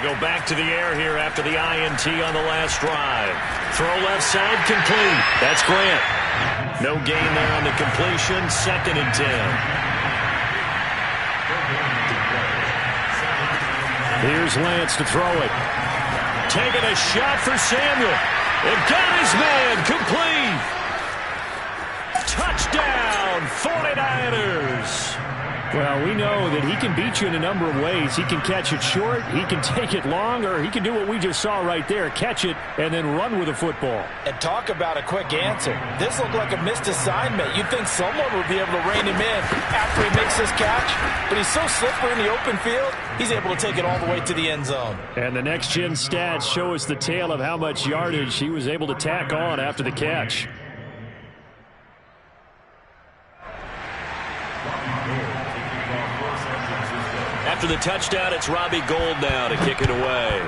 go back to the air here after the INT on the last drive. Throw left side complete. That's Grant. No gain there on the completion. 2nd and 10. Here's Lance to throw it. Taking a shot for Samuel. It got his man. Complete. Touchdown, 49ers. Well, we know that he can beat you in a number of ways. He can catch it short, he can take it long, or he can do what we just saw right there, catch it and then run with the football. And talk about a quick answer. This looked like a missed assignment. You'd think someone would be able to rein him in after he makes this catch, but he's so slippery in the open field, he's able to take it all the way to the end zone. And the next-gen stats show us the tale of how much yardage he was able to tack on after the catch. After the touchdown, it's Robbie Gould now to kick it away.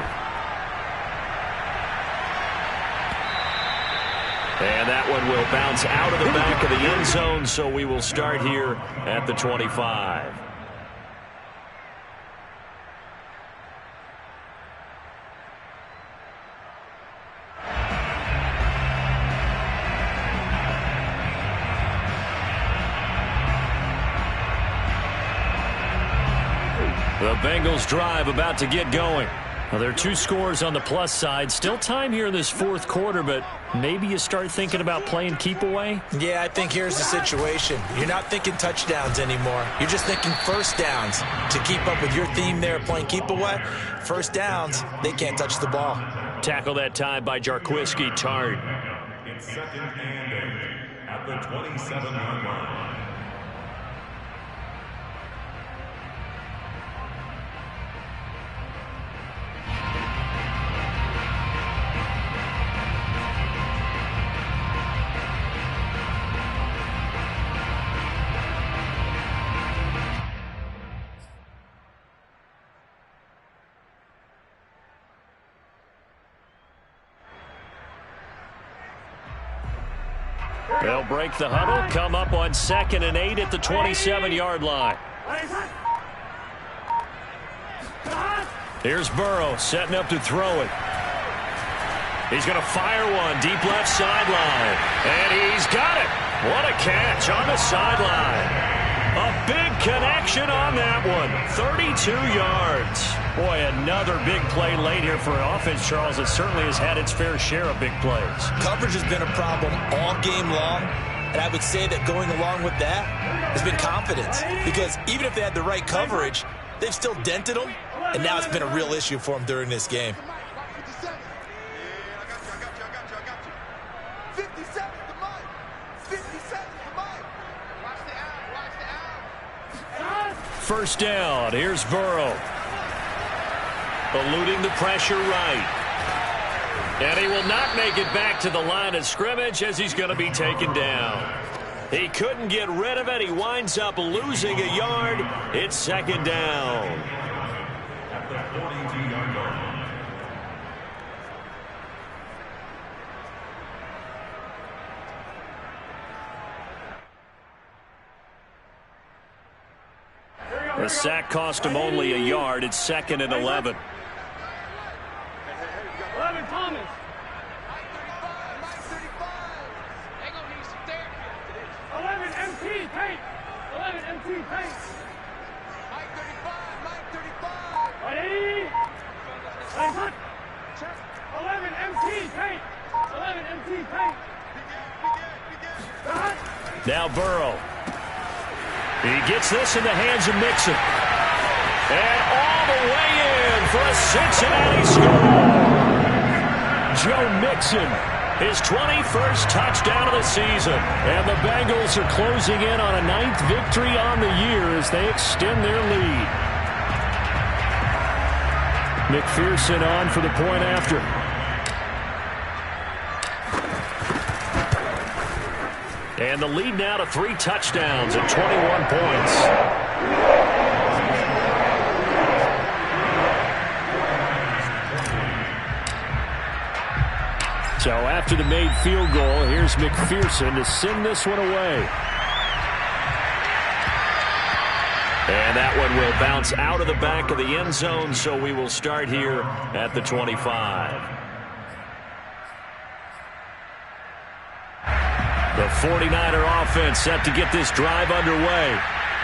And that one will bounce out of the back of the end zone, so we will start here at the 25. The Bengals drive about to get going. Well, there are 2 scores on the plus side. Still time here in this 4th quarter, but maybe you start thinking about playing keep away? Yeah, I think here's the situation. You're not thinking touchdowns anymore. You're just thinking first downs. To keep up with your theme there, playing keep away, first downs, they can't touch the ball. Tackle that time by Jarquiski Tart. It's 2nd and 8 at the 27-yard line. They'll break the huddle, come up on 2nd and 8 at the 27-yard line. Here's Burrow setting up to throw it. He's going to fire one deep left sideline. And he's got it. What a catch on the sideline. A big connection on that one. 32 yards. Boy, another big play late here for an offense, Charles. It certainly has had its fair share of big plays. Coverage has been a problem all game long, and I would say that going along with that has been confidence. Because even if they had the right coverage, they've still dented them, and now it's been a real issue for them during this game. 57 to Mike. 57 to Mike. Watch the out. First down. Here's Burrow. Eluding the pressure right. And he will not make it back to the line of scrimmage as he's going to be taken down. He couldn't get rid of it. He winds up losing a yard. It's 2nd down. At the 42-yard line. The sack cost him only a yard. It's 2nd and 11. 11 Thomas. Mike 35. They gonna need some therapy after this. 11 MT paint. 11 MT paint. Mike 35. Ready? 11 MT paint. 11 MT paint. Now Burrow. He gets this in the hands of Mixon. And all the way in for a Cincinnati score. Joe Mixon, his 21st touchdown of the season. And the Bengals are closing in on a 9th victory on the year as they extend their lead. McPherson on for the point after. And the lead now to 3 touchdowns and 21 points. So after the made field goal, here's McPherson to send this one away. And that one will bounce out of the back of the end zone, so we will start here at the 25. The 49er offense set to get this drive underway.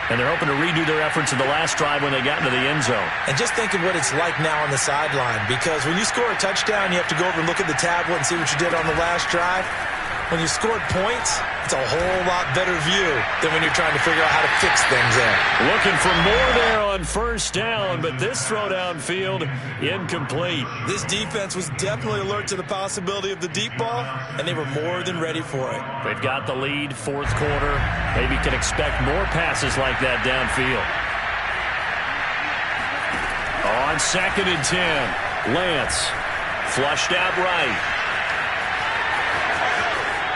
And they're hoping to redo their efforts in the last drive when they got into the end zone. And just think of what it's like now on the sideline, because when you score a touchdown, you have to go over and look at the tablet and see what you did on the last drive. When you scored points, it's a whole lot better view than when you're trying to figure out how to fix things there. Looking for more there on first down, but this throw downfield incomplete. This defense was definitely alert to the possibility of the deep ball, and they were more than ready for it. They've got the lead, fourth quarter. Maybe can expect more passes like that downfield. On 2nd and 10, Lance flushed out right.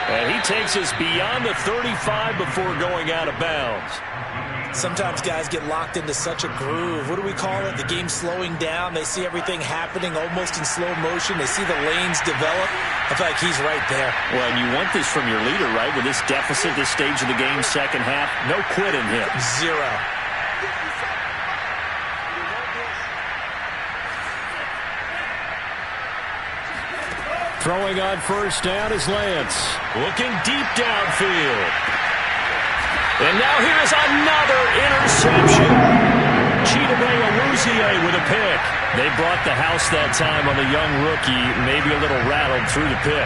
And he takes us beyond the 35 before going out of bounds. Sometimes guys get locked into such a groove. What do we call it? The game slowing down. They see everything happening almost in slow motion. They see the lanes develop. I feel like he's right there. Well, and you want this from your leader, right? With this deficit, this stage of the game, second half, no quitting him. Zero. Throwing on first down is Lance. Looking deep downfield. And now here's another interception. Chidobe Awuzie with a pick. They brought the house that time on the young rookie, maybe a little rattled through the pick.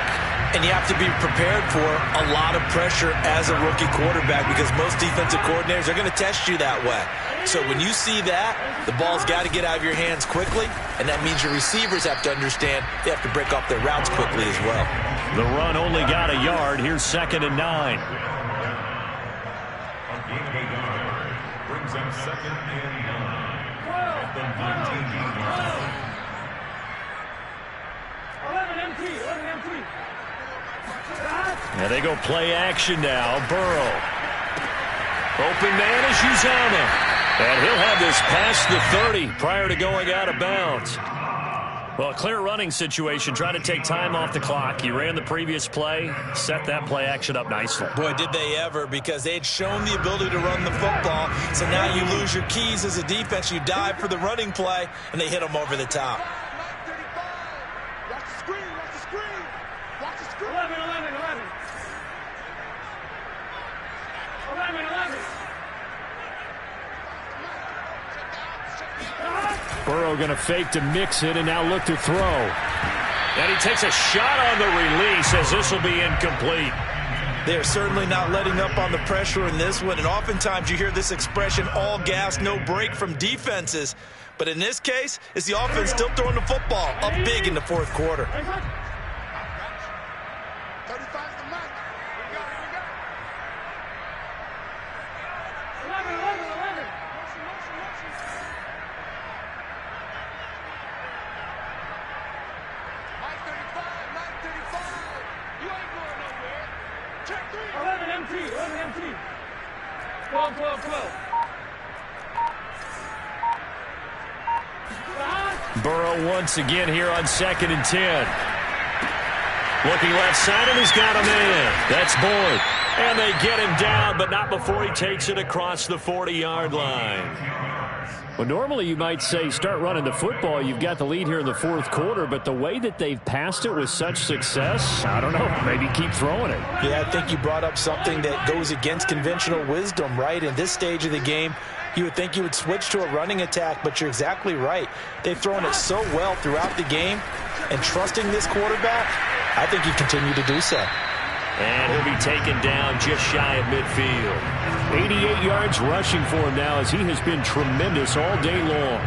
And you have to be prepared for a lot of pressure as a rookie quarterback, because most defensive coordinators are going to test you that way. So when you see that, the ball's got to get out of your hands quickly, and that means your receivers have to understand they have to break off their routes quickly as well. The run only got a yard. Here's 2nd and 9. A gain of a yard brings them 2nd and 9 at the 19-yard line. 11 MT, 11 MT. Now they go play action now. Burrow. Open man is Uzomah. And he'll have this past the 30 prior to going out of bounds. Well, a clear running situation. Try to take time off the clock. He ran the previous play, set that play action up nicely. Boy, did they ever, because they had shown the ability to run the football. So now you lose your keys as a defense. You dive for the running play, and they hit them over the top. Watch the screen, watch the screen. Watch the screen. 11, 11, 11. 11, 11. Burrow going to fake to mix it and now look to throw. And he takes a shot on the release as this will be incomplete. They are certainly not letting up on the pressure in this one, and oftentimes you hear this expression, all gas, no break from defenses. But in this case, it's the offense still throwing the football up big in the fourth quarter. 35's the match. Here we go, here we go. 11, 11, 11. Motion, motion, motion. Mike 35, Mike 35. You ain't going nowhere. Check 3. 11 MT, 11 MT. 12, 12, 12. Burrow once again here on 2nd and 10. Looking left side, and he's got a man. That's Boyd. And they get him down, but not before he takes it across the 40-yard line. Well, normally you might say start running the football. You've got the lead here in the fourth quarter, but the way that they've passed it with such success, I don't know, maybe keep throwing it. Yeah, I think you brought up something that goes against conventional wisdom, right? In this stage of the game, you would think you would switch to a running attack, but you're exactly right. They've thrown it so well throughout the game, and trusting this quarterback, I think you continue to do so. And he'll be taken down just shy of midfield. 88 yards rushing for him now, as he has been tremendous all day long.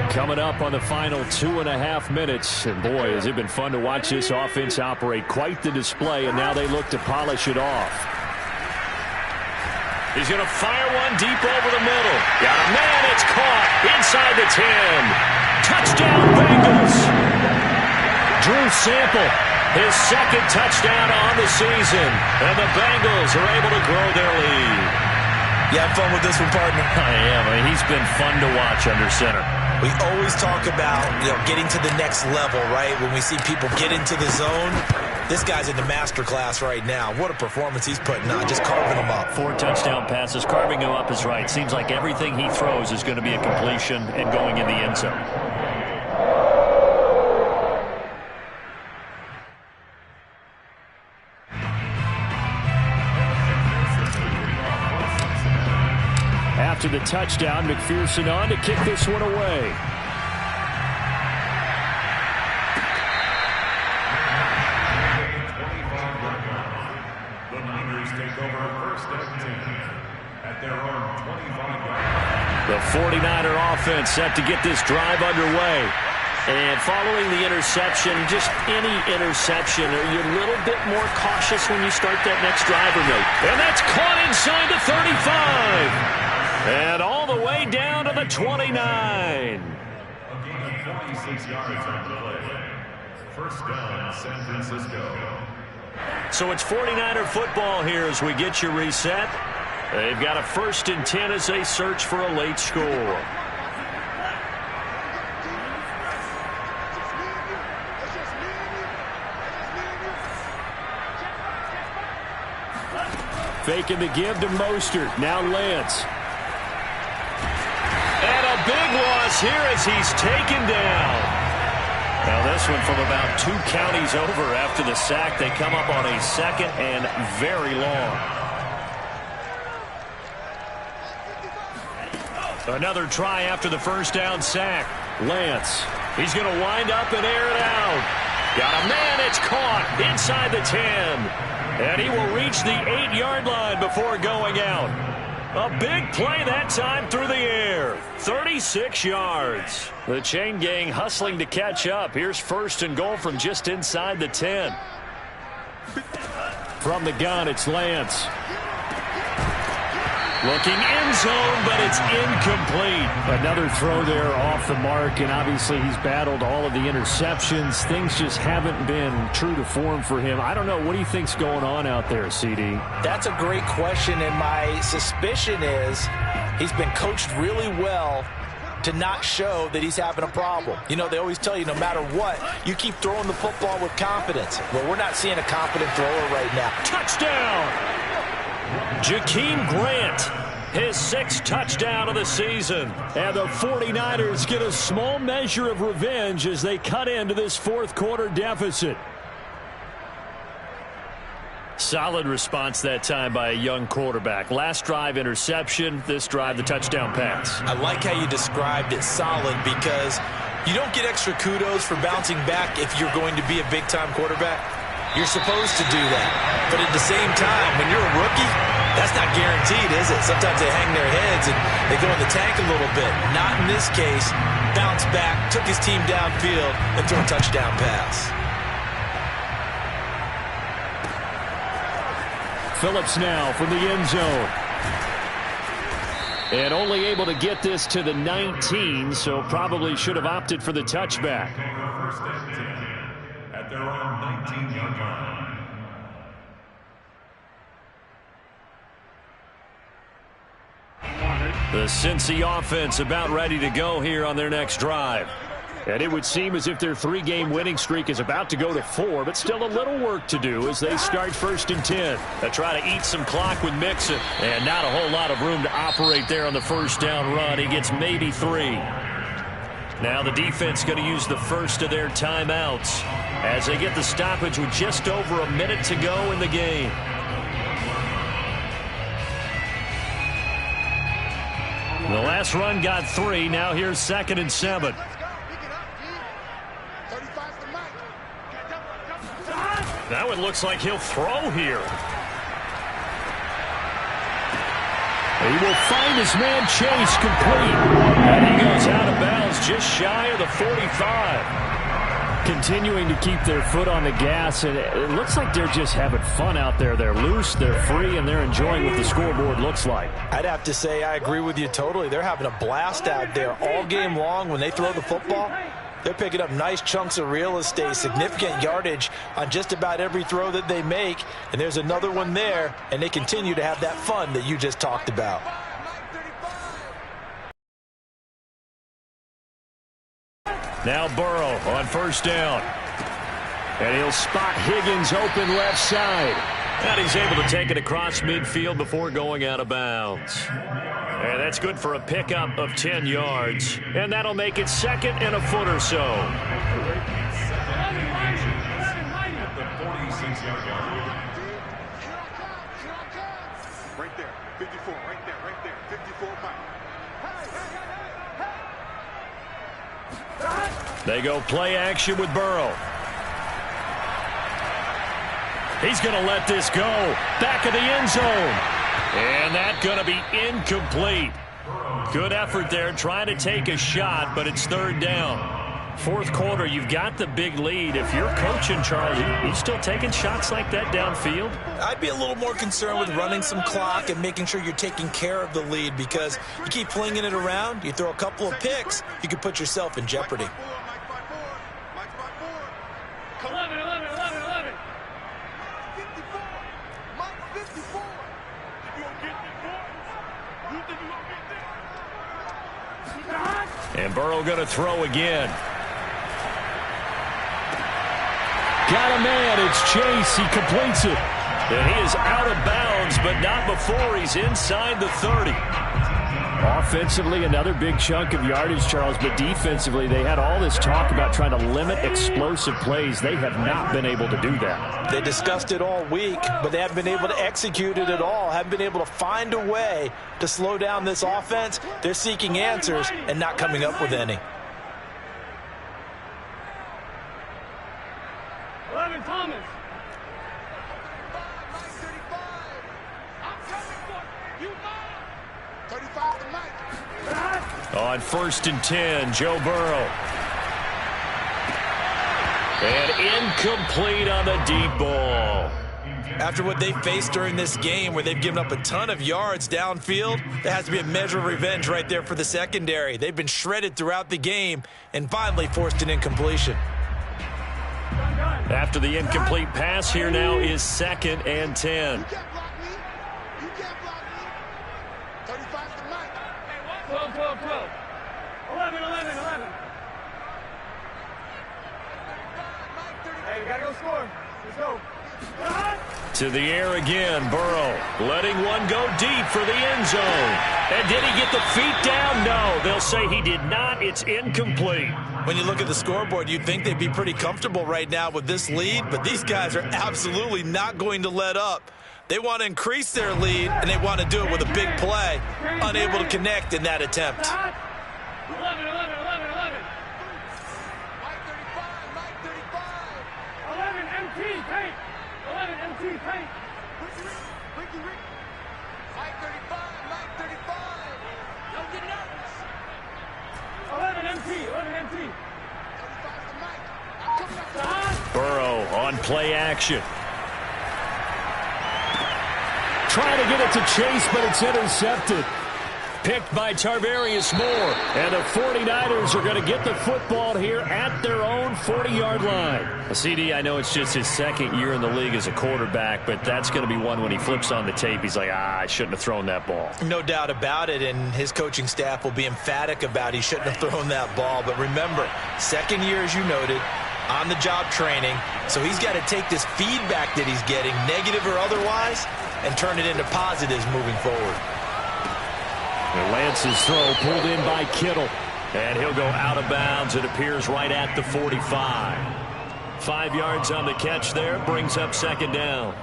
Coming up on the final 2.5 minutes. And boy, has it been fun to watch this offense operate. Quite the display, and now they look to polish it off. He's going to fire one deep over the middle. Got a man, it's caught inside the 10. Touchdown, Bengals. Drew Sample, his second touchdown on the season. And the Bengals are able to grow their lead. You have fun with this one, partner? I am. He's been fun to watch under center. We always talk about, getting to the next level, right? When we see people get into the zone, this guy's in the master class right now. What a performance he's putting on, just carving them up. 4 touchdown passes. Carving him up is right. Seems like everything he throws is going to be a completion and going in the end zone. After the touchdown, McPherson on to kick this one away. The Niners take over first and 10 at their own 25-yard. The 49er offense set to get this drive underway. And following the interception, just any interception, are you a little bit more cautious when you start that next drive or no? And that's caught inside the 35. And all the way down to the 29. A gain of 46 yards on the play. First down, San Francisco. So it's 49er football here as we get you reset. They've got a 1st and 10 as they search for a late score. Faking the give to Mostert. Now Lance. And a big loss here as he's taken down. Now this one from about 2 counties over after the sack. They come up on a 2nd and very long. Another try after the first down sack. Lance. He's going to wind up and air it out. Got a man. It's caught inside the 10. And he will reach the 8-yard line before going out. A big play that time through the air. 36 yards. The chain gang hustling to catch up. Here's 1st and goal from just inside the 10. From the gun, it's Lance. Looking end zone, but it's incomplete. Another throw there off the mark, and obviously he's battled all of the interceptions. Things just haven't been true to form for him. I don't know. What do you think's going on out there, CD? That's a great question, and my suspicion is he's been coached really well to not show that he's having a problem. They always tell you no matter what, you keep throwing the football with confidence. Well, we're not seeing a confident thrower right now. Touchdown! Jakeem Grant, his 6th touchdown of the season. And the 49ers get a small measure of revenge as they cut into this 4th quarter deficit. Solid response that time by a young quarterback. Last drive, interception. This drive, the touchdown pass. I like how you described it, solid, because you don't get extra kudos for bouncing back if you're going to be a big-time quarterback. You're supposed to do that. But at the same time, when you're a rookie, that's not guaranteed, is it? Sometimes they hang their heads and they go in the tank a little bit. Not in this case. Bounce back, took his team downfield, and threw a touchdown pass. Phillips now from the end zone. And only able to get this to the 19, so probably should have opted for the touchback. First and 10 at their own 19-yard line. The Cincy offense about ready to go here on their next drive. And it would seem as if their 3-game winning streak is about to go to 4, but still a little work to do as they start 1st and 10. They try to eat some clock with Mixon. And not a whole lot of room to operate there on the first down run. He gets maybe 3. Now the defense going to use the first of their timeouts as they get the stoppage with just over a minute to go in the game. The last run got 3. Now here's 2nd and 7. That one looks like he'll throw here. He will find his man Chase complete. And he goes out of bounds just shy of the 45. Continuing to keep their foot on the gas, and it looks like they're just having fun out there. They're loose, they're free, and they're enjoying what the scoreboard looks like. I'd have to say I agree with you totally. They're having a blast out there all game long when they throw the football. They're picking up nice chunks of real estate, significant yardage on just about every throw that they make. And there's another one there, and they continue to have that fun that you just talked about. Now Burrow on first down. And he'll spot Higgins open left side. And he's able to take it across midfield before going out of bounds. And that's good for a pickup of 10 yards. And that'll make it second and a foot or so. Right there, 54, right there, 54 Mike. They go play action with Burrow. He's going to let this go. Back of the end zone. And that's going to be incomplete. Good effort there trying to take a shot, but it's third down. Fourth quarter, you've got the big lead. If you're coaching, Charlie, you still taking shots like that downfield? I'd be a little more concerned with running some clock and making sure you're taking care of the lead, because you keep flinging it around, you throw a couple of picks, you could put yourself in jeopardy. 11, 11, 11, 11. 54. Mike 54. You gonna get this, boy? You think you gonna get this? And Burrow going to throw again. Got a man. It's Chase. He completes it. And he is out of bounds, but not before he's inside the 30. Offensively, another big chunk of yardage, Charles, but defensively, they had all this talk about trying to limit explosive plays. They have not been able to do that. They discussed it all week, but they haven't been able to execute it at all, haven't been able to find a way to slow down this offense. They're seeking answers and not coming up with any. 11, Thomas. I'm coming for you. 35 to Mike. On first and 10, Joe Burrow. And incomplete on the deep ball. After what they faced during this game, where they've given up a ton of yards downfield, there has to be a measure of revenge right there for the secondary. They've been shredded throughout the game and finally forced an incompletion. After the incomplete pass, here now is second and 10. You can't block me. You can't block me. 35 to Mike. 12, 12, 12. 11, 11, 11. Hey, we gotta go score. Let's go. To the air again, Burrow letting one go deep for the end zone. And did he get the feet down? No, they'll say he did not. It's incomplete. When you look at the scoreboard, you'd think they'd be pretty comfortable right now with this lead, but these guys are absolutely not going to let up. They want to increase their lead, and they want to do it with a big play. Unable to connect in that attempt. 11, 11, 11, 11. Mike 35, Mike 35. 11 MT, paint. 11 MT, paint. Ricky. Mike 35, Mike 35. Don't get nervous. 11 MT, 11 MT. 35 to Mike. I'm coming up. Burrow on play action. Trying to get it to Chase, but it's intercepted. Picked by Tarvarius Moore. And the 49ers are going to get the football here at their own 40-yard line. CD, I know it's just his second year in the league as a quarterback, but that's going to be one when he flips on the tape, he's like, I shouldn't have thrown that ball. No doubt about it, and his coaching staff will be emphatic about he shouldn't have thrown that ball. But remember, second year, as you noted, on-the-job training, so he's got to take this feedback that he's getting, negative or otherwise, and turn it into positives moving forward. And Lance's throw pulled in by Kittle. And he'll go out of bounds. It appears right at the 45. 5 yards on the catch there. Brings up second down.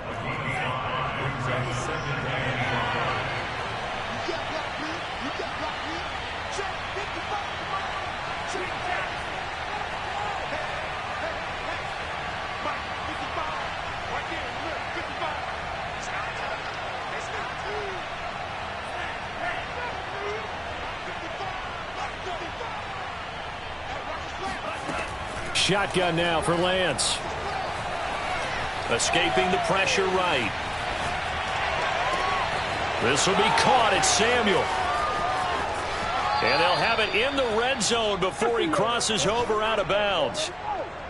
Shotgun now for Lance. Escaping the pressure right. This will be caught. It's Samuel. And they'll have it in the red zone before he crosses over out of bounds.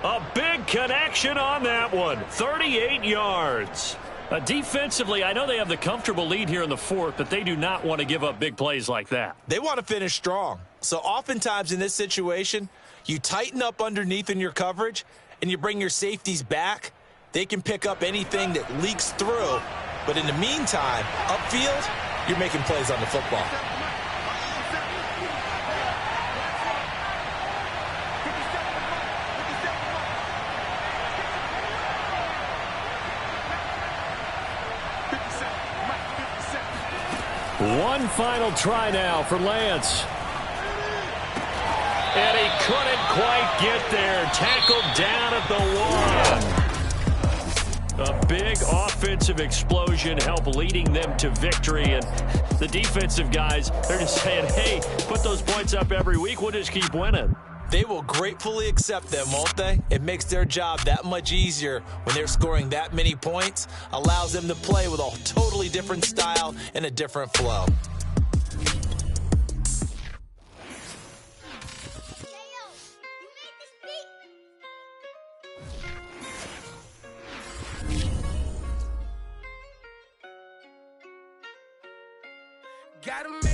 A big connection on that one. 38 yards. Defensively, I know they have the comfortable lead here in the fourth, but they do not want to give up big plays like that. They want to finish strong. So oftentimes in this situation, You tighten up underneath in your coverage, and you bring your safeties back. They can pick up anything that leaks through. But in the meantime, upfield, you're making plays on the football. One final try now for Lance. And he couldn't quite get there. Tackled down at the 1. A big offensive explosion helped leading them to victory. And the defensive guys, they're just saying, hey, put those points up every week. We'll just keep winning. They will gratefully accept them, won't they? It makes their job that much easier when they're scoring that many points. Allows them to play with a totally different style and a different flow. Gotta make